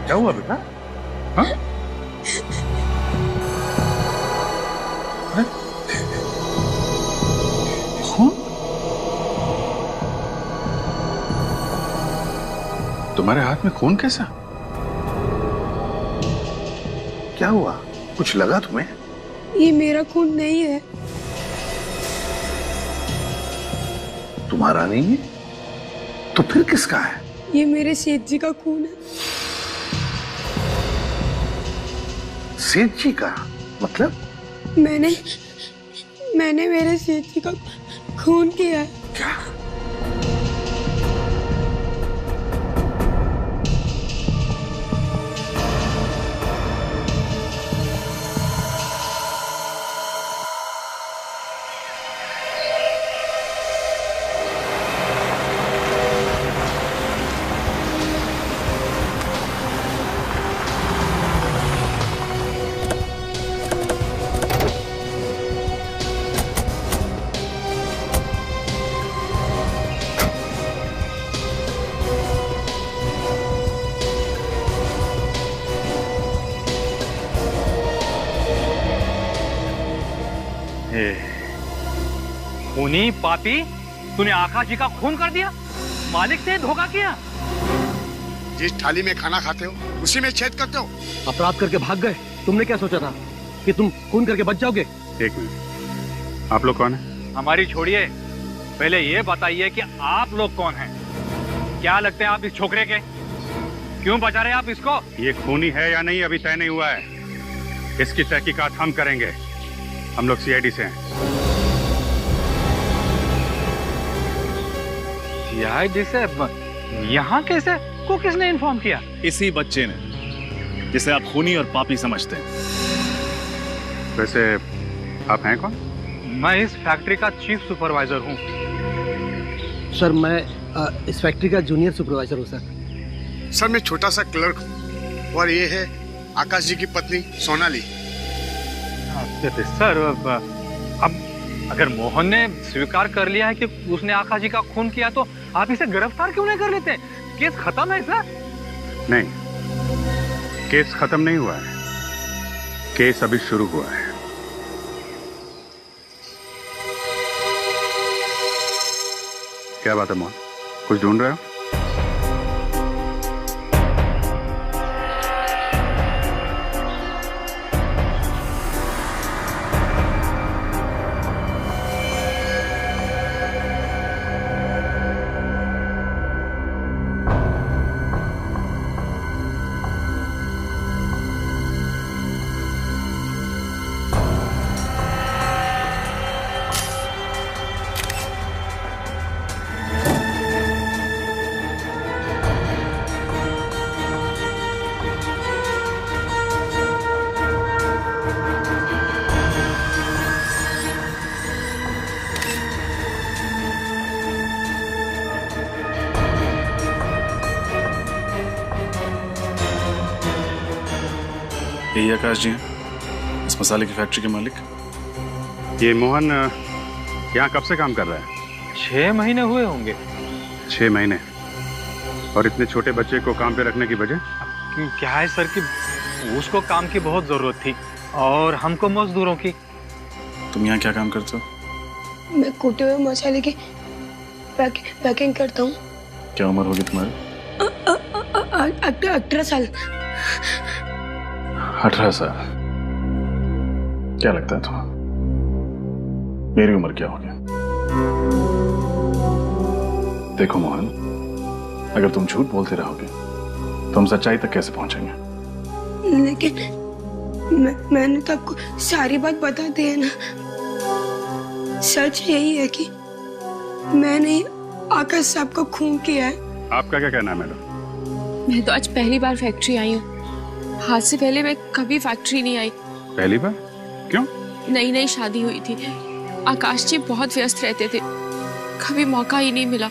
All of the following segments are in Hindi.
क्या हुआ बेटा? हाँ? अरे खून? तुम्हारे हाथ में खून कैसा? क्या हुआ? कुछ लगा तुम्हें? ये मेरा खून नहीं है। तुम्हारा नहीं है? तो फिर किसका है? ये मेरे सेठ जी का खून है। सेठ जी का? मतलब? मैंने मेरे सेठ जी का खून किया है। क्या? खूनी पापी, तूने आकाश जी का खून कर दिया, मालिक से धोखा किया। जिस थाली में खाना खाते हो उसी में छेद करते हो। अपराध करके भाग गए। तुमने क्या सोचा था कि तुम खून करके बच जाओगे? एक मिनट, आप लोग कौन हैं? हमारी छोड़िए, पहले ये बताइए कि आप लोग कौन हैं? क्या लगते हैं आप इस छोकरे के? क्यों बचा रहे आप इसको? ये खूनी है या नहीं अभी तय नहीं हुआ है। इसकी तहकीकात हम करेंगे। हम लोग सीआईडी से हैं। सीआईडी से? यहाँ कैसे? को किसने इन्फॉर्म किया? इसी बच्चे ने, जिसे आप खूनी और पापी समझते हैं। वैसे आप हैं कौन? मैं इस फैक्ट्री का चीफ सुपरवाइजर हूँ। सर मैं इस फैक्ट्री का जूनियर सुपरवाइजर हूँ सर। सर मैं छोटा सा क्लर्क हूँ और ये है आकाश जी की पत्नी सोनाली। सर अब अगर मोहन ने स्वीकार कर लिया है कि उसने आकाश जी का खून किया तो आप इसे गिरफ्तार क्यों नहीं कर लेते? केस खत्म है सर। नहीं, केस खत्म नहीं हुआ है। केस अभी शुरू हुआ है। क्या बात है मोहन, कुछ ढूंढ रहे हो? यही आकाश जी हैं, इस मसाले की फैक्ट्री के मालिक। ये मोहन यहाँ कब से काम कर रहा है? 6 महीने हुए होंगे। 6 महीने? और इतने छोटे बच्चे को काम पे रखने की वजह? क्या है सर कि उसको काम की बहुत जरूरत थी और हमको मजदूरों की। तुम यहाँ क्या काम करते हो? मैं कूटे हुए मसाले की पैकिंग करता हूँ। क्या उम्र होगी तुम्हारी? 18 साल। 18 साल? क्या लगता है तुम्हें मेरी उम्र क्या होगी? देखो मोहन, अगर तुम झूठ बोलते रहोगे तो हम सच्चाई तक कैसे पहुंचेंगे? लेकिन मैंने तो आपको सारी बात बता दी है ना। सच यही है कि मैंने आकाश साहब को खून किया है। आपका क्या कहना है मैडम? मैं तो आज पहली बार फैक्ट्री आई हूँ। आज से पहले मैं कभी फैक्ट्री नहीं आई। पहली बार? क्यों? नई नई शादी हुई थी। आकाश जी बहुत व्यस्त रहते थे, कभी मौका ही नहीं मिला।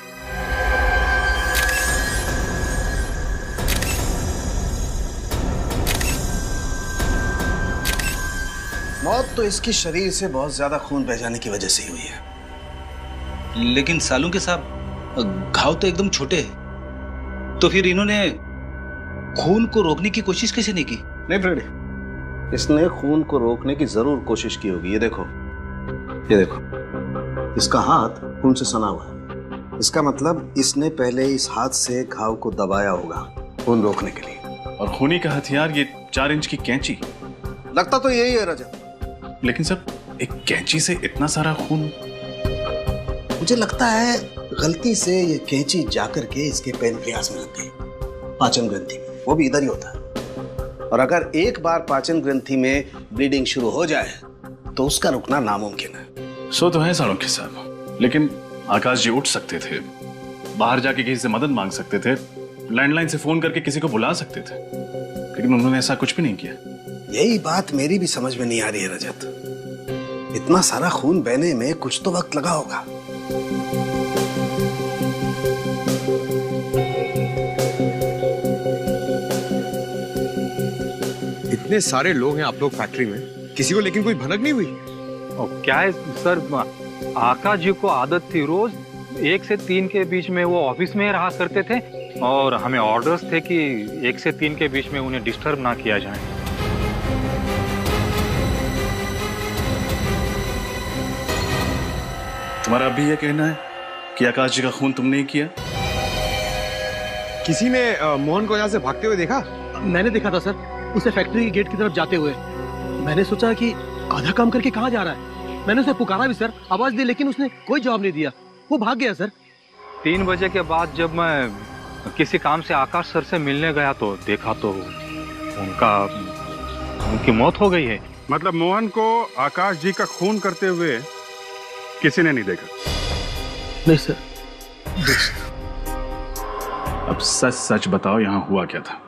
मौत तो इसकी शरीर से बहुत ज्यादा खून बह जाने की वजह से ही हुई है। लेकिन सालू के साहब, घाव तो एकदम छोटे हैं, तो फिर इन्होंने खून को रोकने की कोशिश कैसे नहीं की? नहीं फ्रेडी, इसने खून को रोकने की जरूर कोशिश की होगी। ये देखो, इसका हाथ खून से सना हुआ है। इसका मतलब इसने पहले इस हाथ से घाव को दबाया होगा खून रोकने के लिए। और खूनी का हथियार ये 4 इंच की कैंची। लगता तो यही है रजत। लेकिन सर, एक कैंची से इतना सारा खून? मुझे लगता है गलती से ये कैंची जाकर के इसके पैनक्रियास में लग गई, पाचन ग्रंथि में। वो भी इधर ही होता है। और अगर एक बार पाचन ग्रंथि में ब्लीडिंग शुरू हो जाए तो उसका रुकना नामुमकिन है। सो तो है सालुंखे साहब, लेकिन आकाश जी उठ सकते थे, बाहर जाके किसी से मदद मांग सकते थे, लैंडलाइन से फोन करके किसी को बुला सकते थे, लेकिन उन्होंने ऐसा कुछ भी नहीं किया। यही बात मेरी भी समझ में नहीं आ रही है रजत। इतना सारा खून बहने में कुछ तो वक्त लगा होगा। इतने सारे लोग हैं आप लोग फैक्ट्री में, किसी को लेकिन कोई भनक नहीं हुई? और क्या है सर, आकाश जी को आदत थी रोज 1 से 3 के बीच में वो ऑफिस में रहा करते थे, और हमें ऑर्डर्स थे कि 1 से 3 के बीच में उन्हें डिस्टर्ब ना किया जाए। तुम्हारा अभी यह कहना है कि आकाश जी का खून तुमने ही किया? किसी ने मोहन को यहाँ से भागते हुए देखा? मैंने देखा था सर, उसे फैक्ट्री के गेट की तरफ जाते हुए। मैंने सोचा कि आधा काम करके कहाँ जा रहा है। मैंने उसे पुकारा भी सर, आवाज दी, लेकिन उसने कोई जवाब नहीं दिया। वो भाग गया सर। 3 बजे के बाद जब मैं किसी काम से आकाश सर से मिलने गया तो देखा तो उनकी मौत हो गई है। मतलब मोहन को आकाश जी का खून करते हुए किसी ने नहीं देखा? नहीं सर। अब सच सच बताओ, यहाँ हुआ क्या था?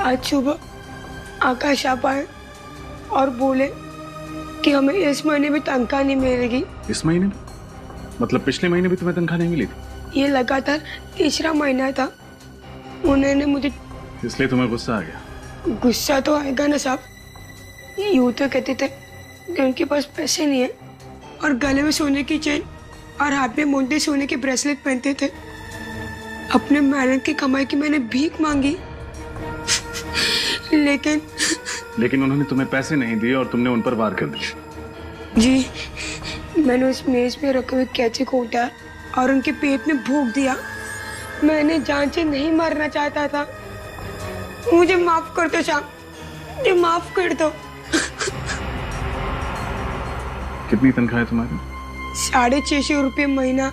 आज सुबह आकाश आप आए और बोले कि हमें इस महीने भी तनख्वाह नहीं मिलेगी। इस महीने में? मतलब पिछले महीने भी तुम्हें तनख्वाह नहीं मिली थी? ये लगातार 3रा महीना था। उन्होंने मुझे, इसलिए तुम्हें गुस्सा आ गया? गुस्सा तो आएगा ना साहब। यूं तो कहते थे कि उनके पास पैसे नहीं है, और गले में सोने की चेन और हाथ में मोटे सोने के ब्रेसलेट पहनते थे। अपने मेहनत की कमाई की मैंने भीख मांगी, लेकिन उन्होंने तुम्हें पैसे नहीं दिए और तुमने उन पर वार कर दिया। जी, मैंने उस मेज पे रखे हुए कैंची को उठाया और उनके पेट में भोंक दिया। मैंने जान से नहीं मारना चाहता था। मुझे माफ कर दो साहब, मुझे माफ कर दो। कितनी तनख्वाह है तुम्हारी? 650 रुपये महीना।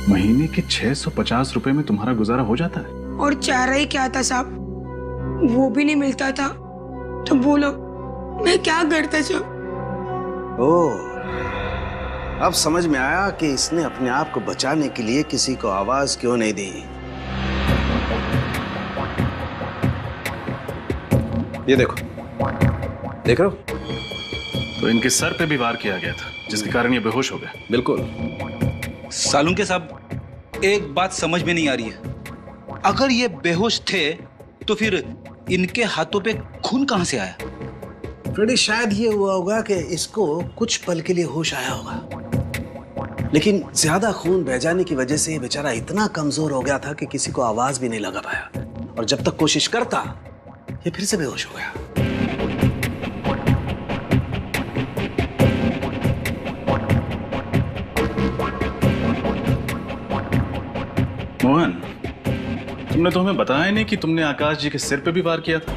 महीने के 650 रुपए में तुम्हारा गुजारा हो जाता है? और चारा ही क्या था साहब, वो भी नहीं मिलता था। तो बोलो मैं क्या करता साहब? ओह, अब समझ में आया कि इसने अपने आप को बचाने के लिए किसी को आवाज क्यों नहीं दी। ये देखो, देख रहे हो? तो इनके सर पे भी वार किया गया था, जिसके कारण ये बेहोश हो गए। बिल्कुल। सालुंखे साहब, एक बात समझ में नहीं आ रही है। अगर ये बेहोश थे तो फिर इनके हाथों पे खून कहां से आया? फ्रेडी, शायद ये हुआ होगा कि इसको कुछ पल के लिए होश आया होगा, लेकिन ज्यादा खून बह जाने की वजह से ये बेचारा इतना कमजोर हो गया था कि किसी को आवाज भी नहीं लगा पाया, और जब तक कोशिश करता ये फिर से बेहोश हो गया। मोहन, तुमने तो हमें बताया नहीं कि तुमने आकाश जी के सिर पे भी वार किया था।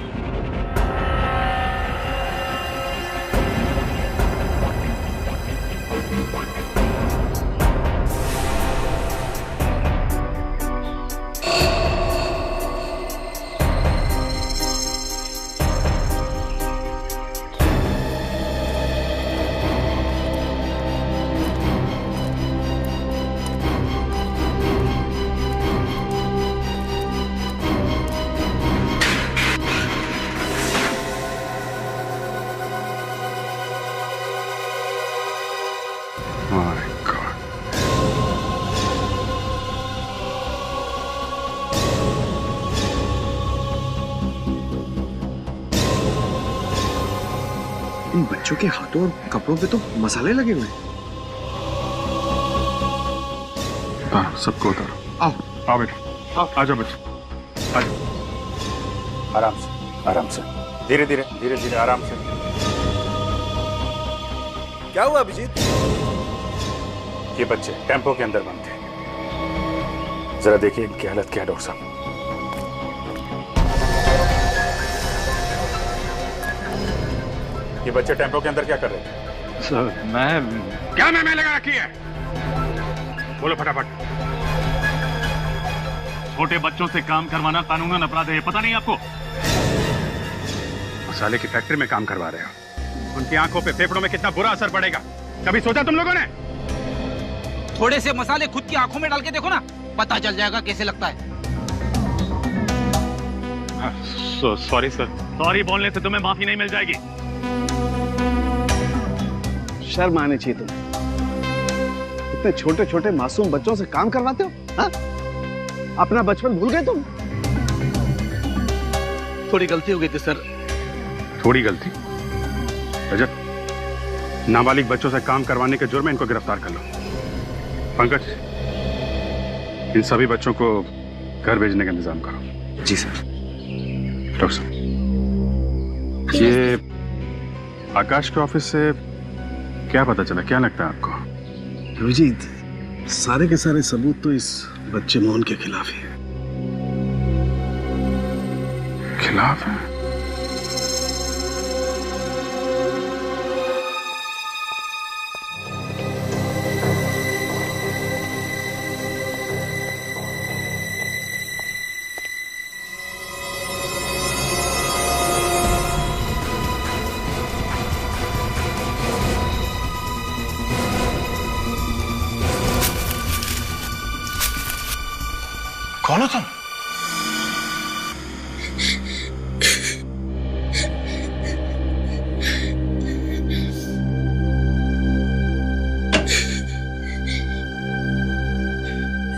इन बच्चों के हाथों और कपड़ों पे तो मसाले लगे हुए हैं। सबको उतारो। आओ आओ बेटा। आ जाओ बच्चे, आ जाओ। आराम से, धीरे धीरे आराम से। क्या हुआ अभिजीत? ये बच्चे टेम्पो के अंदर बंद थे, जरा देखिए इनकी हालत क्या है डॉक्टर साहब। ये बच्चे टेम्पो के अंदर क्या कर रहे थे? सर मैं क्या मैं लगा रखी है? बोलो फटाफट। छोटे बच्चों से काम करवाना कानूनन अपराध है, पता नहीं आपको? मसाले की फैक्ट्री में काम करवा रहे हो, उनकी आंखों पे फेफड़ों में कितना बुरा असर पड़ेगा, कभी सोचा तुम लोगों ने? थोड़े से मसाले खुद की आंखों में डाल के देखो ना, पता चल जाएगा कैसे लगता है। Sorry sir. सॉरी बोलने से तुम्हें माफी नहीं मिल जाएगी। शर्म आनी चाहिए तुम्हें, इतने छोटे छोटे मासूम बच्चों से काम करवाते हो? हा? अपना बचपन भूल गए तुम? थोड़ी गलती हो गई थी सर। थोड़ी गलती? रजत, नाबालिग बच्चों से काम करवाने के जुर्म में इनको गिरफ्तार कर लो। पंकज, इन सभी बच्चों को घर भेजने का इंतजाम करो। जी सर। डॉक्टर साहब, ये आकाश के ऑफिस से क्या पता चला, क्या लगता है आपको? अभिजीत, सारे के सारे सबूत तो इस बच्चे मोहन के खिलाफ ही है। खिलाफ है? कौन हो तुम?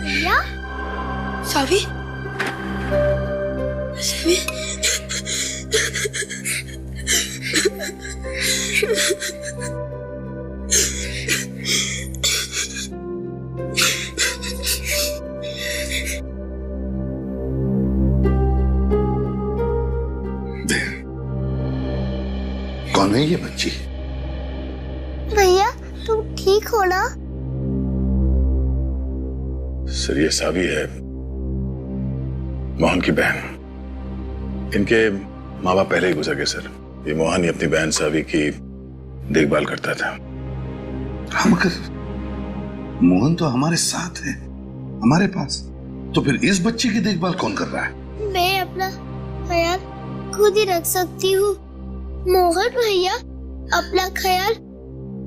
भैया? सावी? सावी? कौन है ये बच्ची? भैया तुम ठीक हो ना? सर ये सावी है, मोहन की बहन। इनके माँ बाप पहले ही गुजर गए सर। ये मोहन ही अपनी बहन सावी की देखभाल करता था। हाँ मगर मोहन तो हमारे साथ है, हमारे पास, तो फिर इस बच्चे की देखभाल कौन कर रहा है? मैं अपना ख्याल खुद ही रख सकती हूँ, मोहन भैया अपना ख्याल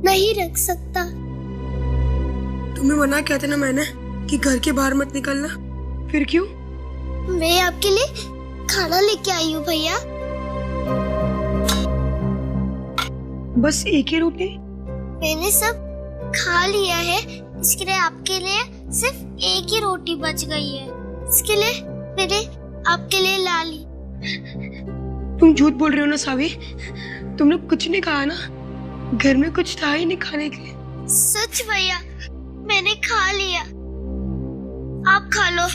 नहीं रख सकता। तुम्हें मना किया था ना मैंने कि घर के बाहर मत निकलना, फिर क्यों? मैं आपके लिए खाना लेके आई हूँ भैया। बस एक ही रोटी? मैंने सब खा लिया है, इसके लिए आपके लिए सिर्फ एक ही रोटी बच गई है, इसके लिए मैंने आपके लिए ला ली। तुम झूठ बोल रहे हो ना सावी, तुमने कुछ नहीं कहा ना, घर में कुछ था ही नहीं खाने के लिए। सच भैया, मैंने खा लिया, आप खा लो।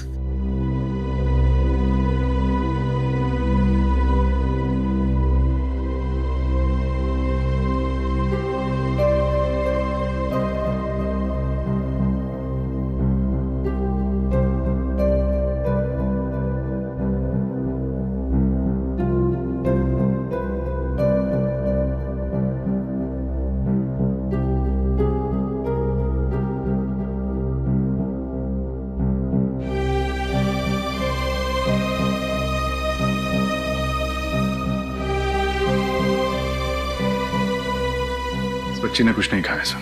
बच्ची ने कुछ नहीं खाया सर।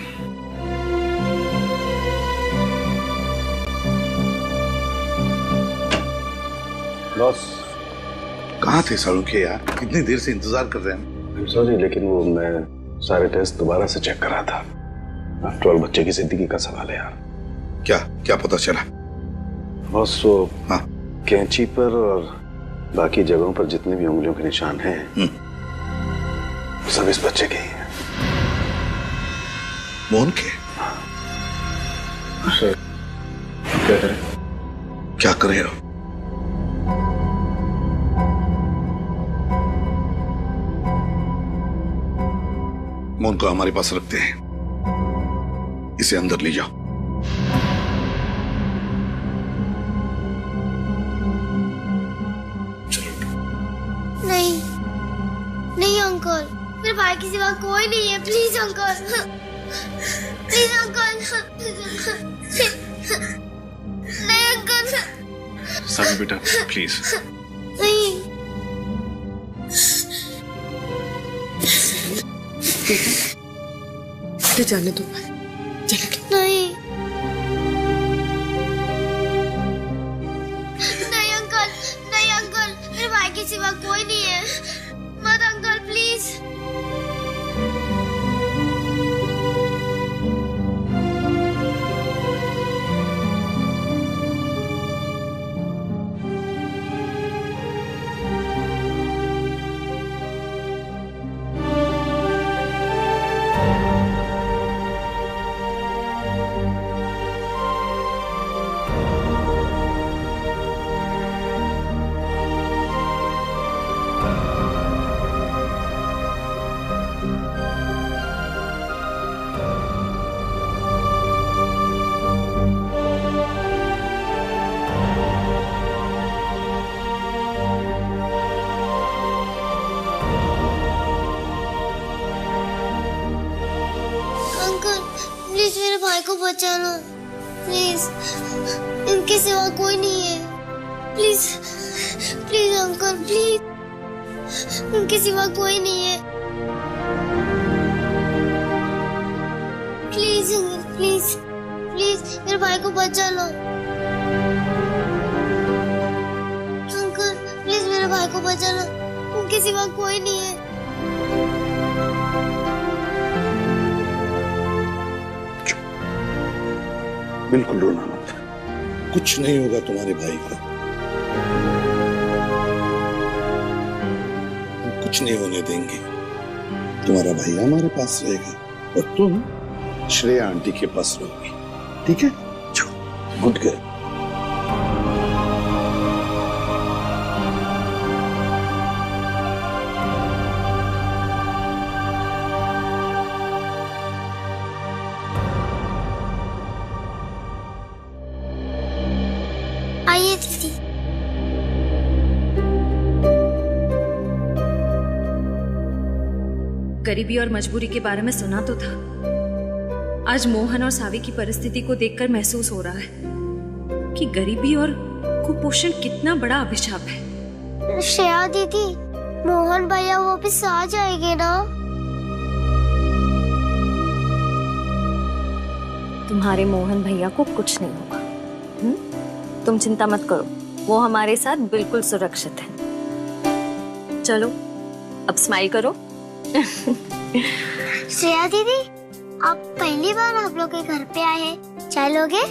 बॉस, कहाँ थे सालुंखे यार? कितनी देर से इंतजार कर रहे हैं। सॉरी, लेकिन वो मैं सारे टेस्ट दोबारा से चेक करा था। आफ्टर ऑल बच्चे की जिंदगी का सवाल है यार। क्या क्या पता चला? बॉस, वो हाँ, कैंची पर और बाकी जगहों पर जितने भी उंगलियों के निशान हैं, सब इस बच्चे के ही हैं। मोहन के? सर, क्या करें? क्या करे? मोहन को हमारे पास रखते हैं। इसे अंदर ले जाओ। नहीं नहीं अंकल, मेरे भाई के सिवा कोई नहीं है। Please uncle, please uncle. नहीं अंकल। सावी बेटा प्लीज। नहीं बेटा जाने दो, जाने दो। नहीं नहीं अंकल, नहीं अंकल, मेरे भाई के सिवा कोई नहीं है। मत अंकल प्लीज। प्लीज मेरे भाई को बचाना, प्लीज। इनके सिवा कोई नहीं है। Please please uncle, please. इनके सिवा कोई नहीं है। प्लीज अंकल, प्लीज प्लीज मेरे भाई को बचा लो। अंकल प्लीज मेरे भाई को बचा लो। उनके सिवा कोई नहीं है। बिल्कुल रोना मत, कुछ नहीं होगा तुम्हारे भाई को। हम कुछ नहीं होने देंगे। तुम्हारा भाई हमारे पास रहेगा और तुम श्रेया आंटी के पास रहोगी, ठीक है? Good girl. आइए दीदी। गरीबी और मजबूरी के बारे में सुना तो था। आज मोहन और सावी की परिस्थिति को देखकर महसूस हो रहा है कि गरीबी और कुपोषण कितना बड़ा अभिशाप है। श्रेया दीदी, मोहन भैया वापस आ जाएंगे ना? तुम्हारे मोहन भैया को कुछ नहीं होगा। तुम चिंता मत करो, वो हमारे साथ बिल्कुल सुरक्षित है। चलो अब स्माइल करो। श्रेया दीदी, आप पहली बार हम लोग के घर पे आए हैं, चाय लोगे?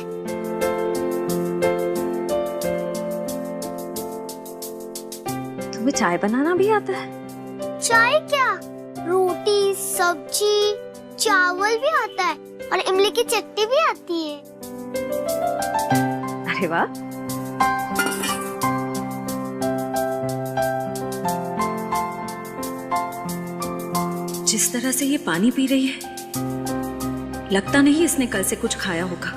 तुम्हें चाय बनाना भी आता है? चाय क्या, रोटी सब्जी चावल भी आता है और इमली की चटनी भी आती है। अरे वाह। जिस तरह से ये पानी पी रही है, लगता नहीं इसने कल से कुछ खाया होगा।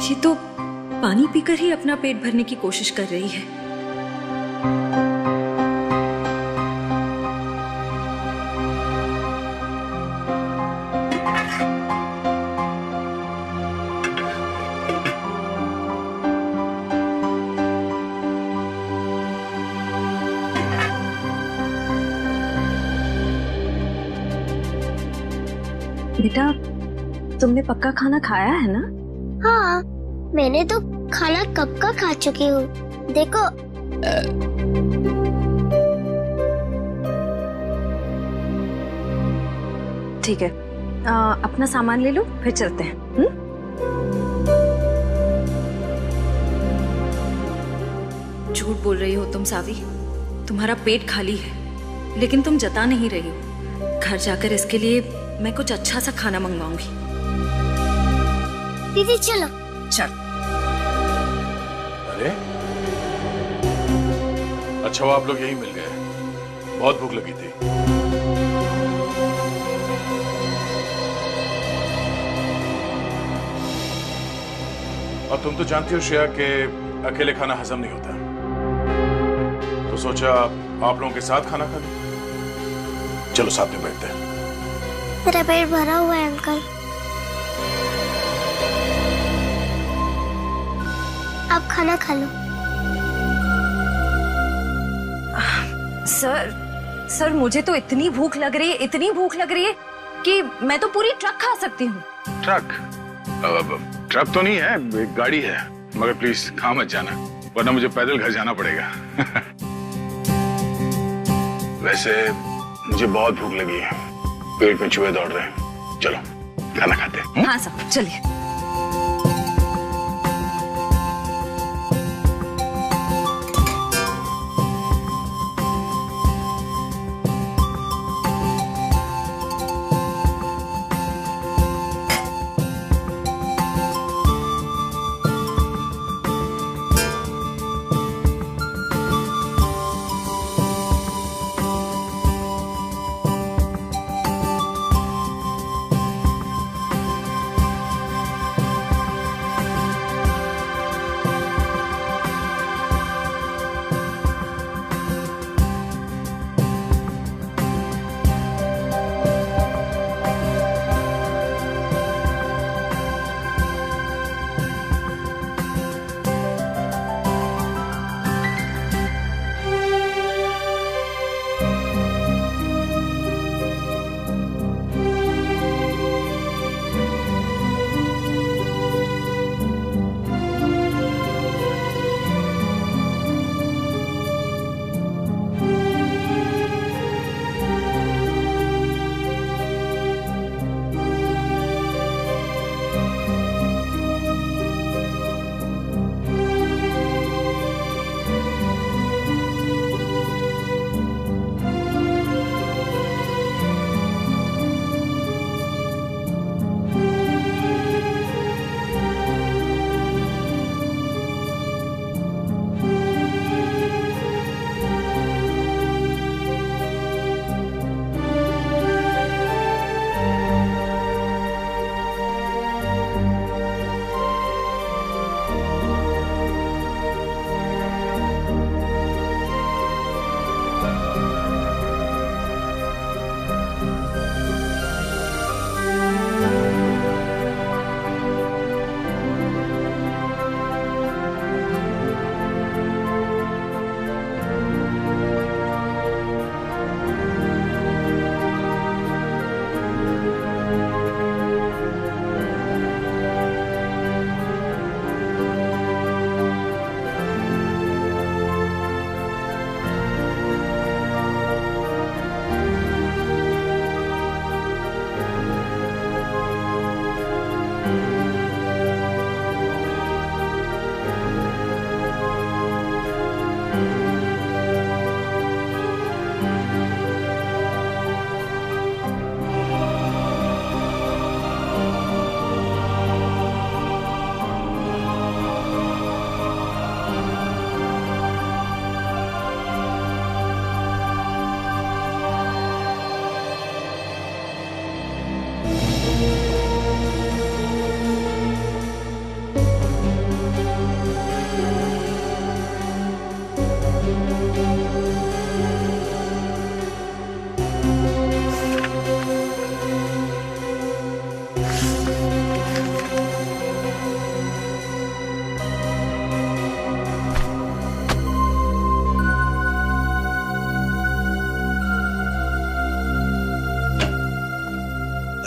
ये तो पानी पीकर ही अपना पेट भरने की कोशिश कर रही है। बेटा, तुमने पक्का खाना खाया है ना? हाँ, मैंने तो खाना कब का खा चुकी हूँ। देखो। ठीक है, अपना सामान ले लो, फिर चलते हैं। झूठ बोल रही हो तुम सावी। तुम्हारा पेट खाली है, लेकिन तुम जता नहीं रही हो। घर जाकर इसके लिए मैं कुछ अच्छा सा खाना मंगवाऊंगी। दीदी चलो। चल। अरे अच्छा, वो आप लोग यहीं मिल गए। बहुत भूख लगी थी। अब तुम तो जानती हो श्रेया कि अकेले खाना हजम नहीं होता, तो सोचा आप लोगों के साथ खाना खा लो। चलो साथ में बैठते हैं। मेरा पेट भरा हुआ है अंकल। आप खाना खा लो। सर मुझे तो इतनी भूख लग रही है कि मैं तो पूरी ट्रक खा सकती हूँ। ट्रक तो नहीं है, एक गाड़ी है, मगर प्लीज खा मत जाना, वरना मुझे पैदल घर जाना पड़ेगा। वैसे मुझे बहुत भूख लगी है, पेट में चूहे दौड़ रहे हैं। चलो खाना खाते हैं। हाँ सर चलिए।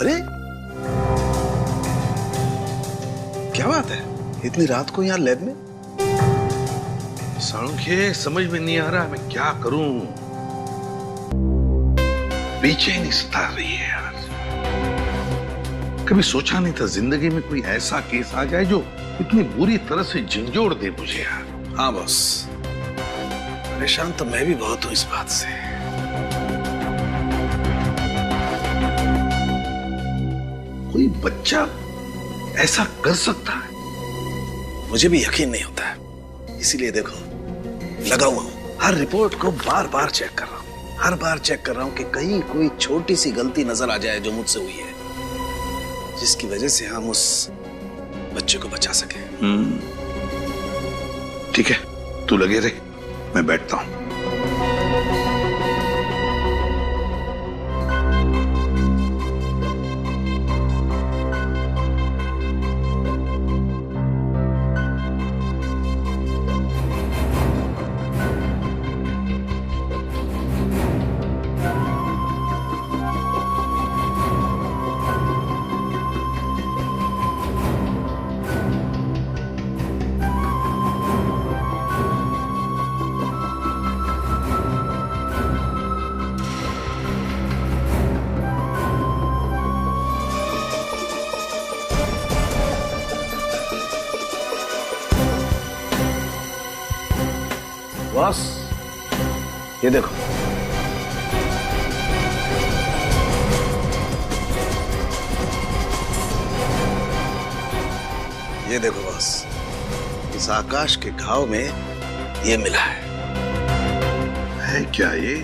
अरे क्या बात है, इतनी रात को यहाँ लैब में? साळुंखे समझ में नहीं आ रहा मैं क्या करूं। बेचैनी सता रही है यार। कभी सोचा नहीं था जिंदगी में कोई ऐसा केस आ जाए जो इतनी बुरी तरह से झंझोड़ दे मुझे यार। हाँ बॉस, परेशान तो मैं भी बहुत हूं इस बात से। कोई बच्चा ऐसा कर सकता है? मुझे भी यकीन नहीं होता है, इसीलिए देखो लगा हुआ हूं, हर रिपोर्ट को बार बार चेक कर रहा हूं, हर बार चेक कर रहा हूं कि कहीं कोई छोटी सी गलती नजर आ जाए जो मुझसे हुई है, जिसकी वजह से हम उस बच्चे को बचा सके। ठीक है, तू लगे रहे, मैं बैठता हूं। बॉस, ये देखो। ये देखो बॉस, इस आकाश के घाव में ये मिला है क्या ये?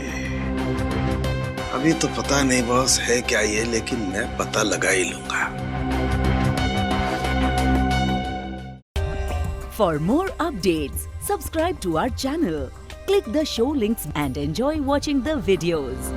अभी तो पता नहीं बॉस है क्या ये, लेकिन मैं पता लगा ही लूंगा। For more updates, subscribe to our channel, click the show links and enjoy watching the videos.